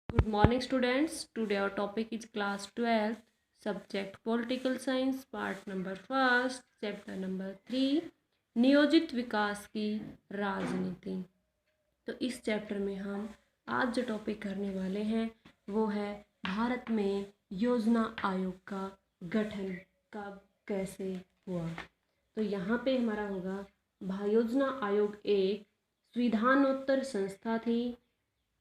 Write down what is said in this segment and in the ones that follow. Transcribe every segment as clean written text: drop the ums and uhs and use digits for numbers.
Good morning, students. Today our topic is class 12th, subject political science, part number first, chapter number 3, नियोजित विकास की राजनीति। तो इस chapter में हम आज जो टॉपिक करने वाले हैं वो है भारत में योजना आयोग का गठन कब कैसे हुआ। तो यहाँ पे हमारा होगा योजना आयोग एक संविधानोत्तर संस्था थी,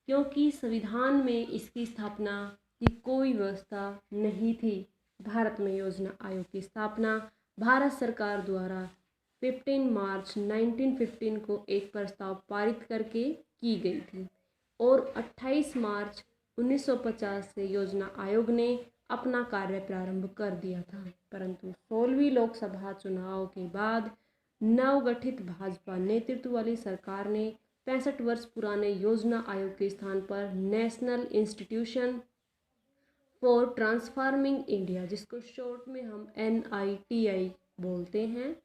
क्योंकि संविधान में इसकी स्थापना की कोई व्यवस्था नहीं थी। भारत में योजना आयोग की स्थापना भारत सरकार द्वारा 15 मार्च 1915 को एक प्रस्ताव पारित करके की गई थी और 28 मार्च 1950 से योजना आयोग ने अपना कार्य प्रारंभ कर दिया था। परंतु 16वीं लोकसभा चुनाव के बाद नवगठित भाजपा नेतृत्व वाली सरकार ने 65 वर्ष पुराने योजना आयोग के स्थान पर national institution for transforming India, जिसको शॉर्ट में हम NITI बोलते हैं,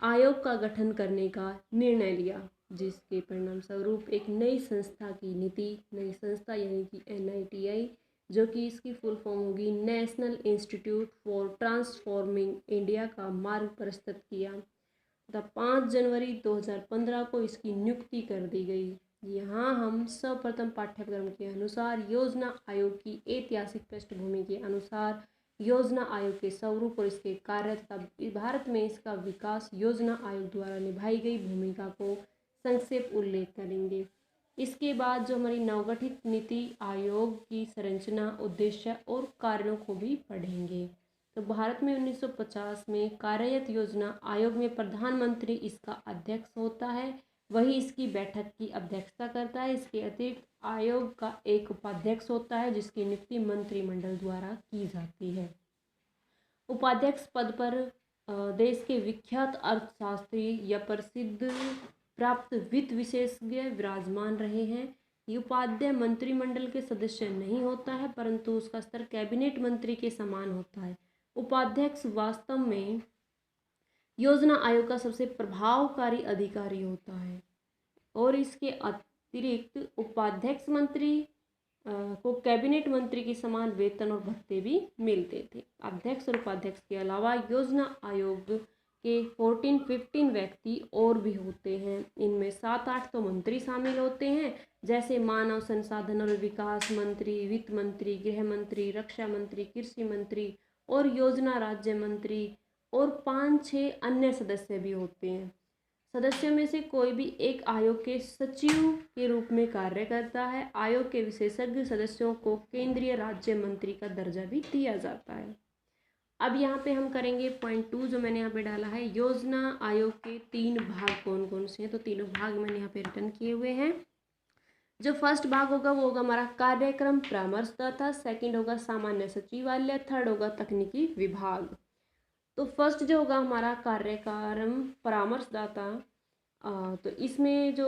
आयोग का गठन करने का निर्णय लिया, जिसके परिणाम स्वरूप एक नई संस्था की नीति, नई संस्था यानी कि NITI, जो कि इसकी फुल फॉर्म होगी national institute for transforming India, का मार्ग प्रस्तुत किया। 5 जनवरी 2015 को इसकी नियुक्ति कर दी गई। यहाँ हम सर्वप्रथम पाठ्यक्रम के अनुसार योजना आयोग की ऐतिहासिक पृष्ठभूमि के अनुसार योजना आयोग के स्वरूप और इसके कार्य तथा भारत में इसका विकास योजना आयोग द्वारा निभाई गई भूमिका को संक्षेप उल्लेख करेंगे। इसके बाद जो हमारी नवगठित नीति आयोग की संरचना, उद्देश्य और कार्यों को भी पढ़ेंगे। तो भारत में 1950 में कार्यरत योजना आयोग में प्रधानमंत्री इसका अध्यक्ष होता है, वही इसकी बैठक की अध्यक्षता करता है। इसके अतिरिक्त आयोग का एक उपाध्यक्ष होता है, जिसकी नियुक्ति मंत्रिमंडल द्वारा की जाती है। उपाध्यक्ष पद पर देश के विख्यात अर्थशास्त्री या प्रसिद्ध प्राप्त वित्त विशेषज्ञ विराजमान रहे हैं। ये उपाध्यक्ष मंत्रिमंडल के सदस्य नहीं होता है, परंतु उसका स्तर कैबिनेट मंत्री के समान होता है। उपाध्यक्ष वास्तव में योजना आयोग का सबसे प्रभावकारी अधिकारी होता है और इसके अतिरिक्त उपाध्यक्ष मंत्री को कैबिनेट मंत्री के समान वेतन और भत्ते भी मिलते थे। अध्यक्ष और उपाध्यक्ष के अलावा योजना आयोग के 14-15 व्यक्ति और भी होते हैं। इनमें 7-8 तो मंत्री शामिल होते हैं, जैसे मानव संसाधन और विकास मंत्री, वित्त मंत्री, गृह मंत्री, रक्षा मंत्री, कृषि मंत्री और योजना राज्य मंत्री, और 5-6 अन्य सदस्य भी होते हैं। सदस्यों में से कोई भी एक आयोग के सचिव के रूप में कार्य करता है। आयोग के विशेषज्ञ सदस्यों को केंद्रीय राज्य मंत्री का दर्जा भी दिया जाता है। अब यहाँ पे हम करेंगे पॉइंट 2, जो मैंने यहाँ पे डाला है, योजना आयोग के 3 भाग कौन कौन से हैं। तो तीनों भाग मैंने यहाँ पे रिटर्न किए हुए हैं। जो फर्स्ट भाग होगा वो होगा हमारा कार्यक्रम परामर्शदाता, सेकंड होगा सामान्य सचिवालय, थर्ड होगा तकनीकी विभाग। तो फर्स्ट जो होगा हमारा कार्यक्रम परामर्शदाता, तो इसमें जो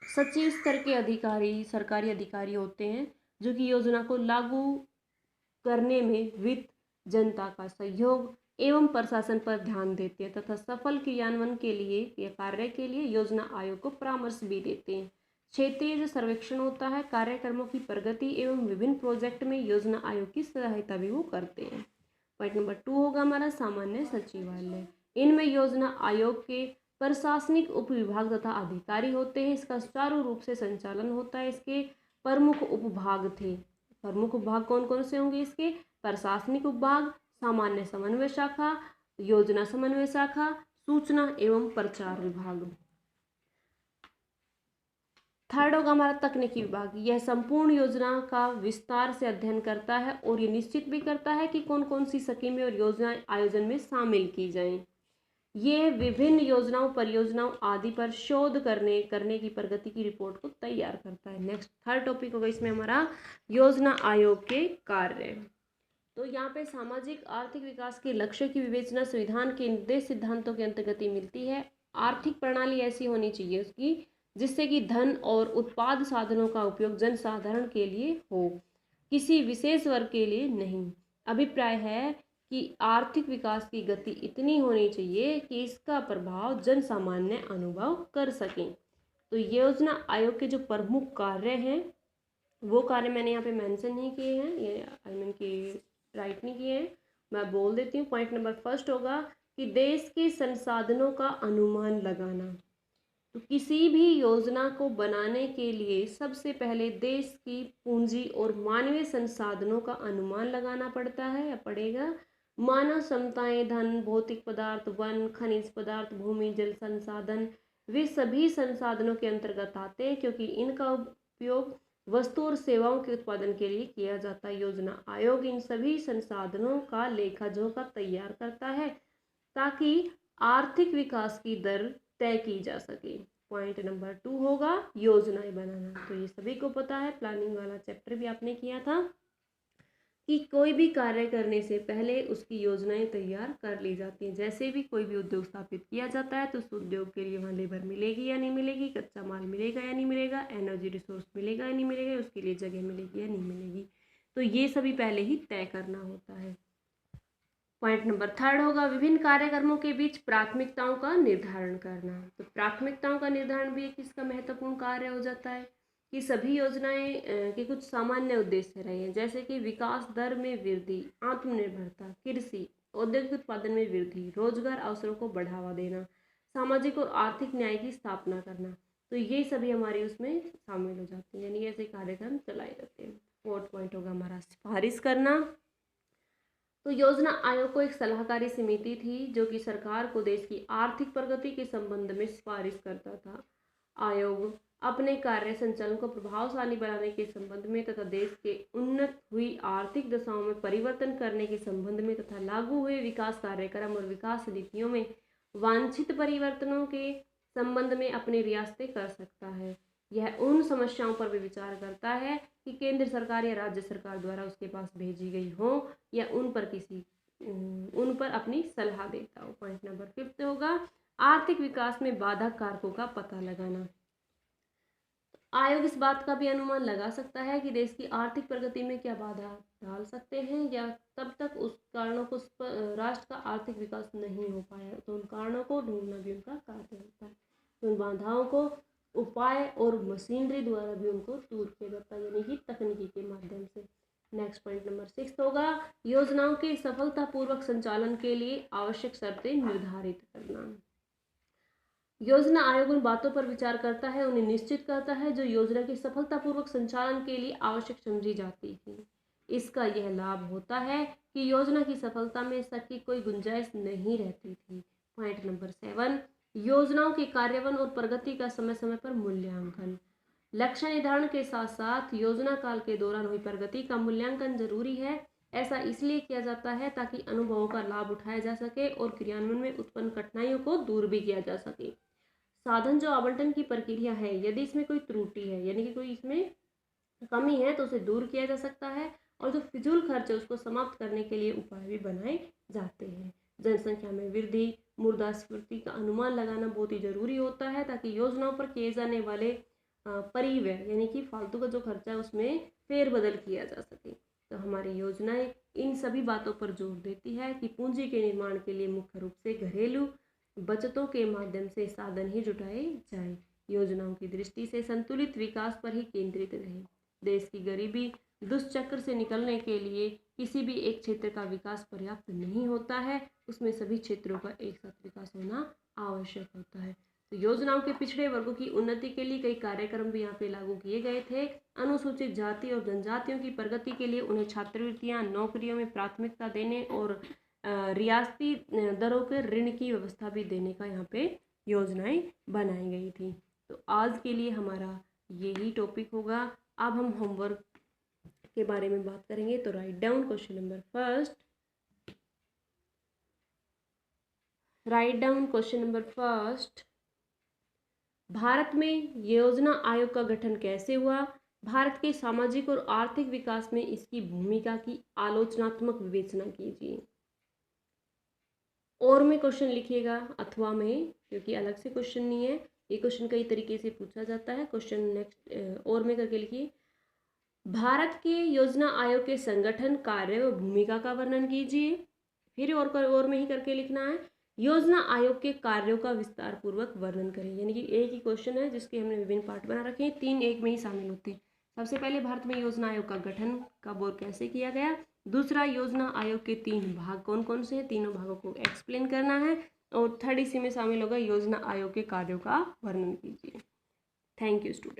सचिव स्तर के अधिकारी, सरकारी अधिकारी होते हैं, जो कि योजना को लागू करने में वित्त, जनता का सहयोग एवं प्रशासन पर ध्यान देते हैं तथा सफल क्रियान्वयन के लिए या कार्य के लिए योजना आयोग को परामर्श भी देते हैं। क्षेत्रीय जो सर्वेक्षण होता है, कार्यक्रमों की प्रगति एवं विभिन्न प्रोजेक्ट में योजना आयोग की सहायता भी वो करते हैं। पॉइंट नंबर 2 होगा हमारा सामान्य सचिवालय। इनमें योजना आयोग के प्रशासनिक उपविभाग तथा अधिकारी होते हैं। इसका सुचारू रूप से संचालन होता है। इसके प्रमुख उपभाग थे। प्रमुख उपभाग कौन कौन से होंगे इसके? प्रशासनिक उपभाग, सामान्य समन्वय शाखा, योजना समन्वय शाखा, सूचना एवं प्रचार विभाग। थर्ड होगा हमारा तकनीकी विभाग। यह संपूर्ण योजना का विस्तार से अध्ययन करता है और ये निश्चित भी करता है कि कौन कौन सी स्कीमें और योजनाएं आयोजन में शामिल की जाएं। ये विभिन्न योजनाओं, परियोजनाओं आदि पर शोध करने की प्रगति की रिपोर्ट को तैयार करता है। नेक्स्ट थर्ड टॉपिक होगा इसमें हमारा योजना आयोग के कार्य। तो यहाँ पे सामाजिक आर्थिक विकास के लक्ष्य की विवेचना संविधान के निर्देश सिद्धांतों के अंतर्गत ही मिलती है। आर्थिक प्रणाली ऐसी होनी चाहिए उसकी जिससे कि धन और उत्पाद साधनों का उपयोग जनसाधारण के लिए हो, किसी विशेष वर्ग के लिए नहीं। अभिप्राय है कि आर्थिक विकास की गति इतनी होनी चाहिए कि इसका प्रभाव जन सामान्य अनुभव कर सकें। तो योजना आयोग के जो प्रमुख कार्य हैं वो कार्य मैंने यहाँ पे मेंशन नहीं किए हैं, ये आई मीन कि राइट नहीं किए हैं, मैं बोल देती हूँ। पॉइंट नंबर फर्स्ट होगा कि देश के संसाधनों का अनुमान लगाना। तो किसी भी योजना को बनाने के लिए सबसे पहले देश की पूंजी और मानवीय संसाधनों का अनुमान लगाना पड़ता है या पड़ेगा। मानव क्षमताएं, धन, भौतिक पदार्थ, वन, खनिज पदार्थ, भूमि, जल संसाधन, वे सभी संसाधनों के अंतर्गत आते हैं क्योंकि इनका उपयोग वस्तु और सेवाओं के उत्पादन के लिए किया जाता है। योजना आयोग इन सभी संसाधनों का लेखा जोखा तैयार करता है ताकि आर्थिक विकास की दर तय की जा सके। पॉइंट नंबर 2 होगा योजनाएं बनाना। तो ये सभी को पता है, प्लानिंग वाला चैप्टर भी आपने किया था कि कोई भी कार्य करने से पहले उसकी योजनाएं तैयार कर ली जाती हैं। जैसे भी कोई भी उद्योग स्थापित किया जाता है तो उस उद्योग के लिए वहाँ लेबर मिलेगी या नहीं मिलेगी, कच्चा माल मिलेगा या नहीं मिलेगा, एनर्जी रिसोर्स मिलेगा या नहीं मिलेगा, उसके लिए जगह मिलेगी या नहीं मिलेगी, तो ये सभी पहले ही तय करना होता है। पॉइंट नंबर 3 होगा विभिन्न कार्यक्रमों के बीच प्राथमिकताओं का निर्धारण करना। तो प्राथमिकताओं का निर्धारण भी एक इसका महत्वपूर्ण कार्य हो जाता है कि सभी योजनाएं के कुछ सामान्य उद्देश्य रहे हैं, जैसे कि विकास दर में वृद्धि, आत्मनिर्भरता, कृषि, औद्योगिक उत्पादन में वृद्धि, रोजगार अवसरों को बढ़ावा देना, सामाजिक और आर्थिक न्याय की स्थापना करना। तो ये सभी हमारी उसमें शामिल हो जाते हैं, यानी ऐसे कार्यक्रम चलाए जाते हैं। 4th पॉइंट होगा हमारा सिफारिश करना। तो योजना आयोग को एक सलाहकारी समिति थी जो कि सरकार को देश की आर्थिक प्रगति के संबंध में सिफारिश करता था। आयोग अपने कार्य संचालन को प्रभावशाली बनाने के संबंध में तथा देश के उन्नत हुई आर्थिक दशाओं में परिवर्तन करने के संबंध में तथा लागू हुए विकास कार्यक्रम और विकास नीतियों में वांछित परिवर्तनों के संबंध में अपनी रियासतें कर सकता है। यह उन समस्याओं पर भी विचार करता है कि केंद्र सरकार या राज्य सरकार द्वारा उसके पास भेजी गई हो या उन पर अपनी सलाह देता हो। पॉइंट नंबर 5 होगा आर्थिक विकास में बाधक कारकों का पता लगाना। आयोग इस बात का भी अनुमान लगा सकता है कि देश की आर्थिक प्रगति में क्या बाधा डाल सकते हैं या तब तक उस कारणों को राष्ट्र का आर्थिक विकास नहीं हो पाया, तो उन कारणों को ढूंढना भी उनका कार्य होता है। तो उन बाधाओं को उपाय और मशीनरी द्वारा भी उनको दूर किया जाता है, यानी कि तकनीकी के माध्यम से। नेक्स्ट पॉइंट नंबर 6 होगा योजनाओं के सफलतापूर्वक संचालन के लिए आवश्यक शर्तें निर्धारित करना। योजना आयोग उन बातों पर विचार करता है, उन्हें निश्चित करता है जो योजना के सफलतापूर्वक संचालन के लिए आवश्यक समझी जाती थी। इसका यह लाभ होता है कि योजना की सफलता में शक की कोई गुंजाइश नहीं रहती थी। पॉइंट नंबर 7 योजनाओं के कार्यान्वयन और प्रगति का समय समय पर मूल्यांकन। लक्ष्य निर्धारण के साथ साथ योजना काल के दौरान हुई प्रगति का मूल्यांकन जरूरी है। ऐसा इसलिए किया जाता है ताकि अनुभवों का लाभ उठाया जा सके और क्रियान्वयन में उत्पन्न कठिनाइयों को दूर भी किया जा सके। साधन जो आवंटन की प्रक्रिया है, यदि इसमें कोई त्रुटि है यानी कि कोई इसमें कमी है तो उसे दूर किया जा सकता है, और जो फिजूल खर्च है उसको समाप्त करने के लिए उपाय भी बनाए जाते हैं। जनसंख्या में वृद्धि, मुद्रास्फीति का अनुमान लगाना बहुत ही जरूरी होता है ताकि योजनाओं पर किए जाने वाले परिव्यय यानी कि फालतू का जो खर्चा है उसमें फेरबदल किया जा सके। तो हमारी योजनाएं इन सभी बातों पर जोर देती है कि पूंजी के निर्माण के लिए मुख्य रूप से घरेलू बचतों के माध्यम से साधन ही जुटाए जाए। योजनाओं की दृष्टि से संतुलित विकास पर ही केंद्रित रहे। देश की गरीबी दुष्चक्र से निकलने के लिए किसी भी एक क्षेत्र का विकास पर्याप्त नहीं होता है, उसमें सभी क्षेत्रों का एक साथ विकास होना आवश्यक होता है। तो योजनाओं के पिछड़े वर्गों की उन्नति के लिए कई कार्यक्रम भी यहाँ पे लागू किए गए थे। अनुसूचित जाति और जनजातियों की प्रगति के लिए उन्हें छात्रवृत्तियां, नौकरियों में प्राथमिकता देने और रियासती दरों के ऋण की व्यवस्था भी देने का यहाँ पे योजनाएं बनाई गई थी। तो आज के लिए हमारा यही टॉपिक होगा। अब हम होमवर्क के बारे में बात करेंगे। तो write down question number first. Write down question number first. Bharat में योजना आयोग का गठन कैसे हुआ? भारत के सामाजिक और आर्थिक विकास में इसकी भूमिका की आलोचनात्मक विवेचना कीजिए। और में क्वेश्चन लिखिएगा अथवा में, क्योंकि अलग से क्वेश्चन नहीं है, ये क्वेश्चन कई तरीके से पूछा जाता है। क्वेश्चन नेक्स्ट और में करके लिखिए। भारत के योजना आयोग के संगठन, कार्य व भूमिका का वर्णन कीजिए। फिर और में ही करके लिखना है योजना आयोग के कार्यों का विस्तार पूर्वक वर्णन करें। यानी कि एक ही क्वेश्चन है जिसके हमने विभिन्न पार्ट बना रखे हैं, 3 एक में ही शामिल होते हैं। सबसे पहले भारत में योजना आयोग का गठन कब और कैसे किया गया। दूसरा, योजना आयोग के 3 भाग कौन कौन से हैं, तीनों भागों को एक्सप्लेन करना है। और थर्ड इसी में शामिल होगा योजना आयोग के कार्यों का वर्णन कीजिए। Thank you student.